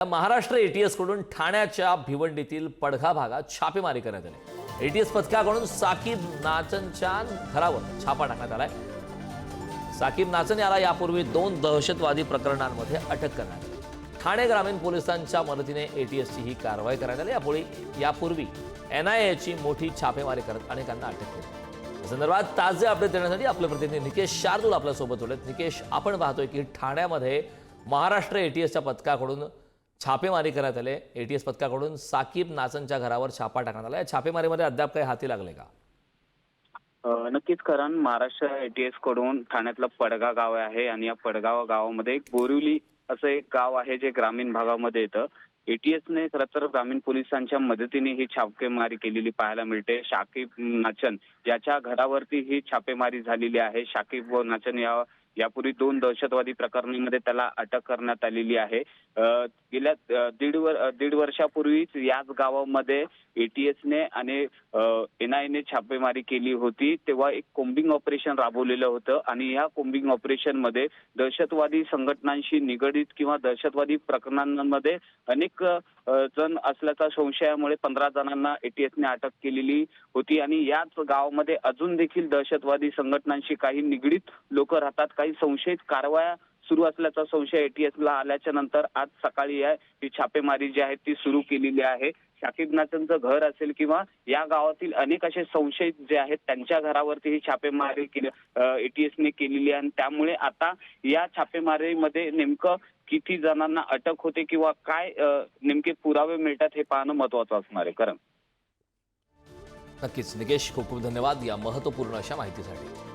Maharashtra ATS कडून ठाण्याच्या भिवंडीतील पडघा भागात छापेमारी करण्यात आली। एटीएस पथकाकडून साकीब नाचनच्या घरावर छापा टाकण्यात आलाय। साकीब नाचन याला यापूर्वी 2 दहशतवादी प्रकरणांमध्ये अटक करण्यात आली। ठाणे ग्रामीण पोलिसांच्या मदतीने एटीएसची ही कारवाई करण्यात आली। यापूर्वी एनआयएची मोठी छापेमारी करत अनेकांना अटक केली। या संदर्भात ताजे अपडेट देण्यासाठी आपले प्रतिनिधी निकेश शार्दूल आपल्या सोबत आहेत। निकेश, आपण पाहतोय की ठाण्यामध्ये महाराष्ट्र एटीएसच्या पथकाकडून छापेमारी करण्यात आले। एटीएस पथकाकडून साकीब नाचनच्या घरावर छापा टाकण्यात आला। या छापेमारीमध्ये अद्याप काही हाती लागले का? नक्कीच कारण महाराष्ट्र एटीएस कडून ठाण्यातलं पडगा गाव आहे आणि या पडगाव गावामध्ये एक बोरिवली असं एक गाव आहे जे ग्रामीण भागामध्ये येतं। एटीएसने खरं तर ग्रामीण पोलिसांच्या मदतीने ही छापेमारी केलेली पाहायला मिळते। शाकीब नाचन याच्या घरावरती ही छापेमारी झालेली आहे। शाकीब व नाचन यापूर्वी 2 दहशतवादी प्रकरणांमध्ये त्याला अटक करण्यात आलेली आहे। गेल्या दीड वर्षापूर्वीच याच गावामध्ये एटीएसने आणि एनआयएने छापेमारी केली होती। तेव्हा एक कोम्बिंग ऑपरेशन राबवलेलं होतं आणि या कोम्बिंग ऑपरेशन मध्ये दहशतवादी संघटनांशी निगडीत किंवा दहशतवादी प्रकरणांमध्ये अनेक जण असल्याच्या संशयामुळे 15 जणांना एटीएसने अटक केलेली होती आणि याच गावामध्ये अजून देखील दहशतवादी संघटनांशी काही निगडीत लोक राहतात। काही संशयित कारवाया सुरू असल्याचा संशय एटीएसला आल्याच्या नंतर आज सकाळी ही छापेमारी जी आहे ती सुरू केलेली आहे। शाकीब नाचनचं घर असेल किंवा या गावातील अनेक असे संशयित जे आहेत त्यांच्या घरावरती ही छापेमारी एटीएसने केलेली आहे आणि त्यामुळे आता या छापेमारीमध्ये नेमकं किती जणांना अटक होते किंवा काय नेमके पुरावे मिळतात हे पाहणं महत्त्वाचं असणार आहे। कारण नक्कीच निकेश, खूप खूप धन्यवाद या महत्त्वपूर्ण अशा माहितीसाठी।